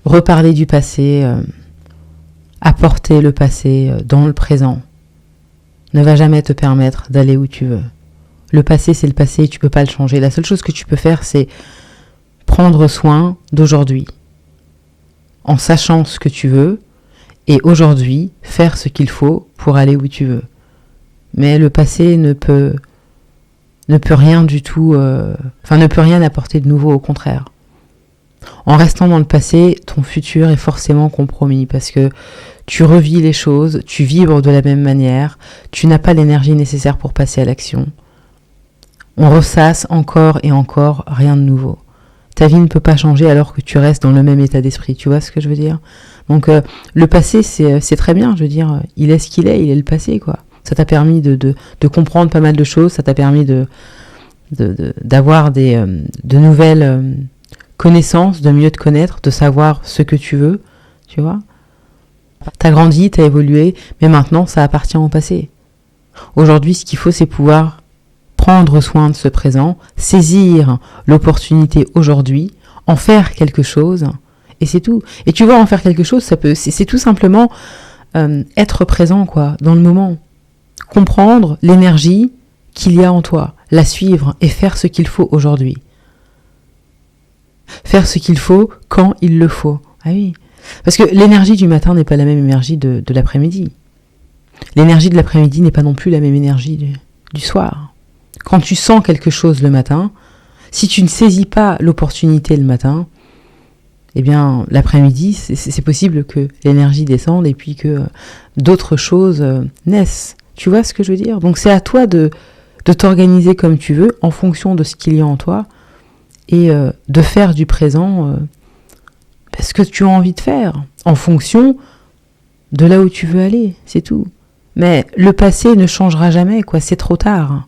reparler du passé, apporter le passé dans le présent, ne va jamais te permettre d'aller où tu veux. Le passé, c'est le passé, tu peux pas le changer. La seule chose que tu peux faire, c'est prendre soin d'aujourd'hui, en sachant ce que tu veux, et aujourd'hui, faire ce qu'il faut pour aller où tu veux. Mais le passé ne peut rien du tout, ne peut rien apporter de nouveau, au contraire. En restant dans le passé, ton futur est forcément compromis parce que tu revis les choses, tu vibres de la même manière, tu n'as pas l'énergie nécessaire pour passer à l'action. On ressasse encore et encore, rien de nouveau. Ta vie ne peut pas changer alors que tu restes dans le même état d'esprit, tu vois ce que je veux dire ? Donc le passé, c'est très bien, je veux dire, il est ce qu'il est, il est le passé, quoi. Ça t'a permis de comprendre pas mal de choses, ça t'a permis d'avoir de nouvelles connaissances, de mieux te connaître, de savoir ce que tu veux, tu vois. T'as grandi, t'as évolué, mais maintenant ça appartient au passé. Aujourd'hui, ce qu'il faut, c'est pouvoir prendre soin de ce présent, saisir l'opportunité aujourd'hui, en faire quelque chose, et c'est tout. Et tu vois, en faire quelque chose, c'est tout simplement être présent, quoi, dans le moment. Comprendre l'énergie qu'il y a en toi, la suivre et faire ce qu'il faut aujourd'hui. Faire ce qu'il faut quand il le faut. Ah oui. Parce que l'énergie du matin n'est pas la même énergie de l'après-midi. L'énergie de l'après-midi n'est pas non plus la même énergie du soir. Quand tu sens quelque chose le matin, si tu ne saisis pas l'opportunité le matin, eh bien l'après-midi, c'est possible que l'énergie descende et puis que d'autres choses naissent. Tu vois ce que je veux dire ? Donc c'est à toi de t'organiser comme tu veux, en fonction de ce qu'il y a en toi, et de faire du présent ce que tu as envie de faire, en fonction de là où tu veux aller, c'est tout. Mais le passé ne changera jamais, quoi, c'est trop tard.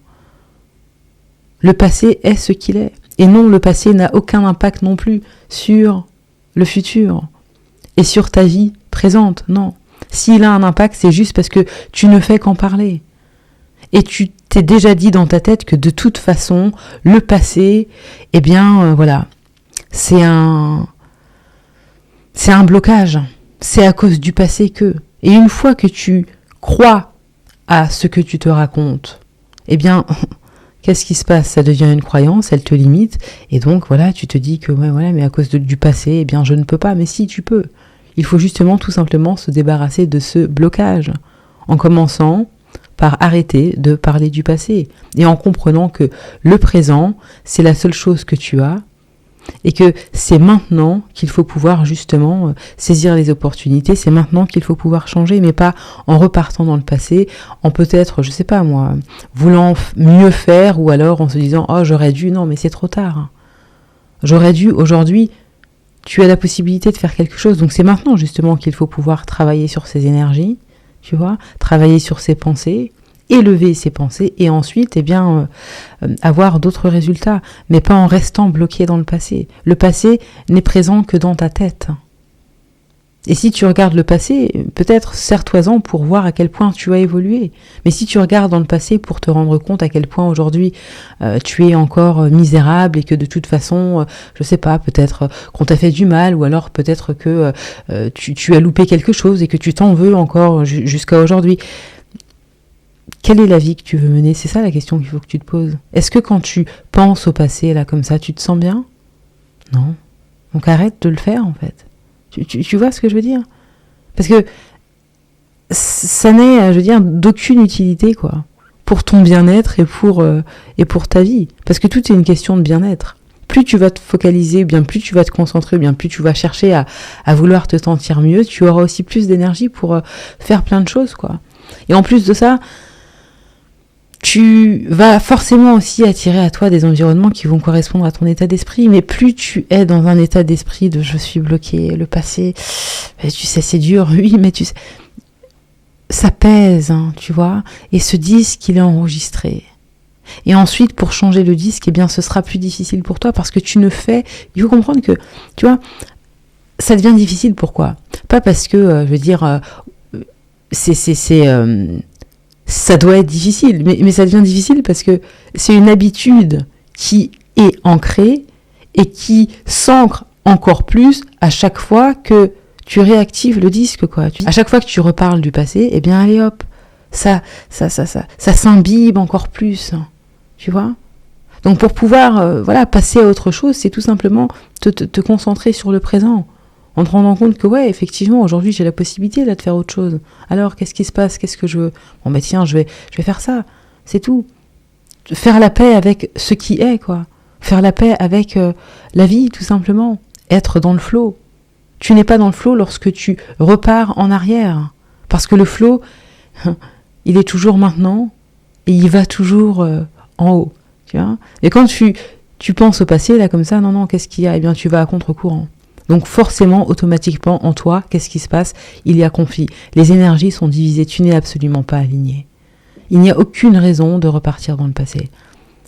Le passé est ce qu'il est. Et non, le passé n'a aucun impact non plus sur le futur et sur ta vie présente, non. S'il a un impact, c'est juste parce que tu ne fais qu'en parler. Et tu t'es déjà dit dans ta tête que de toute façon, le passé, eh bien, voilà, c'est un blocage. C'est à cause du passé que. Et une fois que tu crois à ce que tu te racontes, eh bien, qu'est-ce qui se passe ? Ça devient une croyance, elle te limite, et donc voilà, tu te dis que ouais, voilà, mais à cause du passé, eh bien, je ne peux pas. Mais si, tu peux. Il faut justement tout simplement se débarrasser de ce blocage, en commençant par arrêter de parler du passé, et en comprenant que le présent, c'est la seule chose que tu as, et que c'est maintenant qu'il faut pouvoir justement saisir les opportunités, c'est maintenant qu'il faut pouvoir changer, mais pas en repartant dans le passé, en peut-être, je sais pas moi, voulant mieux faire, ou alors en se disant « Oh, j'aurais dû », non mais c'est trop tard. J'aurais dû, aujourd'hui, tu as la possibilité de faire quelque chose, donc c'est maintenant justement qu'il faut pouvoir travailler sur ses énergies, tu vois, travailler sur ses pensées, élever ses pensées et ensuite avoir d'autres résultats, mais pas en restant bloqué dans le passé. Le passé n'est présent que dans ta tête. Et si tu regardes le passé, peut-être serre-toi-en pour voir à quel point tu as évolué. Mais si tu regardes dans le passé pour te rendre compte à quel point aujourd'hui tu es encore misérable et que de toute façon, je sais pas, peut-être qu'on t'a fait du mal ou alors peut-être que tu as loupé quelque chose et que tu t'en veux encore jusqu'à aujourd'hui. Quelle est la vie que tu veux mener ? C'est ça la question qu'il faut que tu te poses. Est-ce que quand tu penses au passé, là, comme ça, tu te sens bien ? Non. Donc arrête de le faire, en fait. Tu vois ce que je veux dire ? Parce que ça n'est, je veux dire, d'aucune utilité, quoi, pour ton bien-être et pour ta vie. Parce que tout est une question de bien-être. Plus tu vas te focaliser, ou bien plus tu vas te concentrer, ou bien plus tu vas chercher à vouloir te sentir mieux, tu auras aussi plus d'énergie pour faire plein de choses, quoi. Et en plus de ça, tu vas forcément aussi attirer à toi des environnements qui vont correspondre à ton état d'esprit, mais plus tu es dans un état d'esprit de « je suis bloqué, le passé, tu sais, c'est dur, oui, mais tu sais », ça pèse, hein, tu vois, et ce disque, il est enregistré. Et ensuite, pour changer le disque, eh bien, ce sera plus difficile pour toi parce que tu ne fais... Il faut comprendre que, tu vois, ça devient difficile, pourquoi ? Pas parce que, je veux dire, ça doit être difficile, mais ça devient difficile parce que c'est une habitude qui est ancrée et qui s'ancre encore plus à chaque fois que tu réactives le disque, quoi. À chaque fois que tu reparles du passé, eh bien, allez hop, ça s'imbibe encore plus, tu vois. Donc pour pouvoir passer à autre chose, c'est tout simplement te concentrer sur le présent, en te rendant compte que ouais, effectivement, aujourd'hui j'ai la possibilité là de faire autre chose. Alors qu'est-ce qui se passe? Qu'est-ce que je veux? Bon bah tiens, je vais faire ça, c'est tout. Faire la paix avec ce qui est, quoi. Faire la paix avec la vie, tout simplement. Être dans le flow. Tu n'es pas dans le flow lorsque tu repars en arrière. Parce que le flow, il est toujours maintenant et il va toujours en haut. Tu vois. Et quand tu penses au passé, là, comme ça, non, qu'est-ce qu'il y a? Eh bien, tu vas à contre-courant. Donc forcément, automatiquement, en toi, qu'est-ce qui se passe? Il y a conflit. Les énergies sont divisées. Tu n'es absolument pas aligné. Il n'y a aucune raison de repartir dans le passé.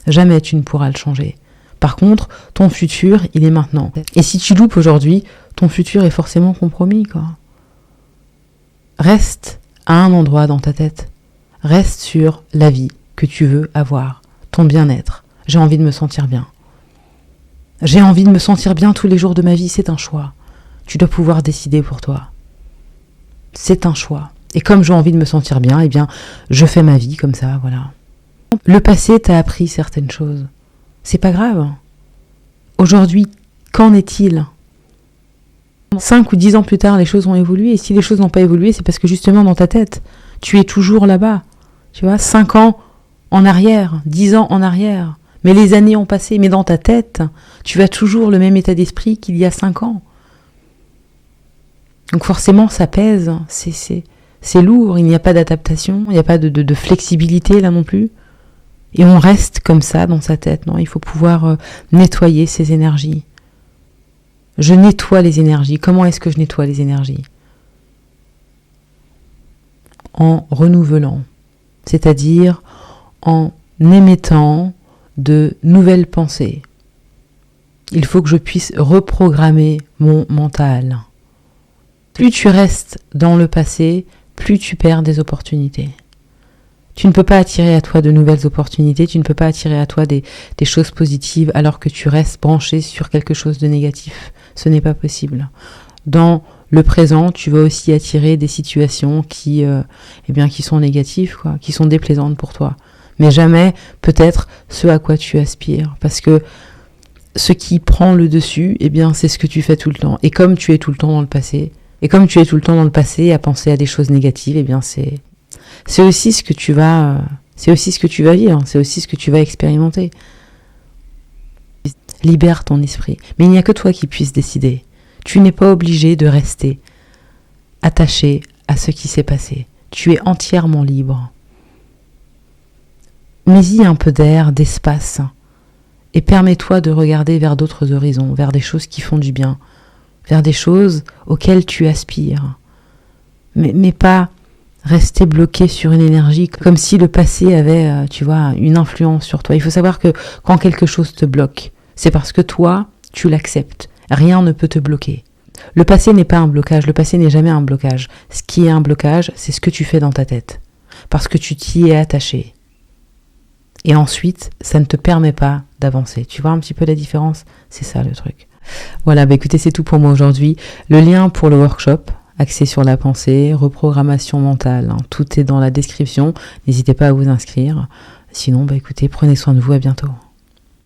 Jamais tu ne pourras le changer. Par contre, ton futur, il est maintenant. Et si tu loupes aujourd'hui, ton futur est forcément compromis, quoi. Reste à un endroit dans ta tête. Reste sur la vie que tu veux avoir, ton bien-être. J'ai envie de me sentir bien. J'ai envie de me sentir bien tous les jours de ma vie, c'est un choix. Tu dois pouvoir décider pour toi. C'est un choix. Et comme j'ai envie de me sentir bien, eh bien, je fais ma vie comme ça, voilà. Le passé t'a appris certaines choses. C'est pas grave. Aujourd'hui, qu'en est-il? 5 ou 10 ans plus tard, les choses ont évolué. Et si les choses n'ont pas évolué, c'est parce que justement dans ta tête, tu es toujours là-bas. Tu vois, 5 ans en arrière, 10 ans en arrière. Mais les années ont passé. Mais dans ta tête, tu as toujours le même état d'esprit qu'il y a 5 ans. Donc forcément, ça pèse. C'est lourd. Il n'y a pas d'adaptation. Il n'y a pas de flexibilité là non plus. Et on reste comme ça dans sa tête. Non, il faut pouvoir nettoyer ces énergies. Je nettoie les énergies. Comment est-ce que je nettoie les énergies? En renouvelant, c'est-à-dire en émettant de nouvelles pensées. Il faut que je puisse reprogrammer mon mental. Plus tu restes dans le passé, plus tu perds des opportunités. Tu ne peux pas attirer à toi de nouvelles opportunités, tu ne peux pas attirer à toi des choses positives alors que tu restes branché sur quelque chose de négatif. Ce n'est pas possible. Dans le présent, tu vas aussi attirer des situations qui sont négatives, quoi, qui sont déplaisantes pour toi. Mais jamais peut-être ce à quoi tu aspires. Parce que ce qui prend le dessus, eh bien, c'est ce que tu fais tout le temps. Et comme tu es tout le temps dans le passé, à penser à des choses négatives, eh bien, c'est aussi ce que tu vas vivre, c'est aussi ce que tu vas expérimenter. Libère ton esprit. Mais il n'y a que toi qui puisses décider. Tu n'es pas obligé de rester attaché à ce qui s'est passé. Tu es entièrement libre. Mets-y un peu d'air, d'espace, et permets-toi de regarder vers d'autres horizons, vers des choses qui font du bien, vers des choses auxquelles tu aspires. Mais pas rester bloqué sur une énergie comme si le passé avait, une influence sur toi. Il faut savoir que quand quelque chose te bloque, c'est parce que toi, tu l'acceptes. Rien ne peut te bloquer. Le passé n'est pas un blocage, le passé n'est jamais un blocage. Ce qui est un blocage, c'est ce que tu fais dans ta tête. Parce que tu t'y es attaché. Et ensuite, ça ne te permet pas d'avancer. Tu vois un petit peu la différence? C'est ça le truc. Voilà, écoutez, c'est tout pour moi aujourd'hui. Le lien pour le workshop, axé sur la pensée, reprogrammation mentale, tout est dans la description. N'hésitez pas à vous inscrire. Sinon, écoutez, prenez soin de vous, à bientôt.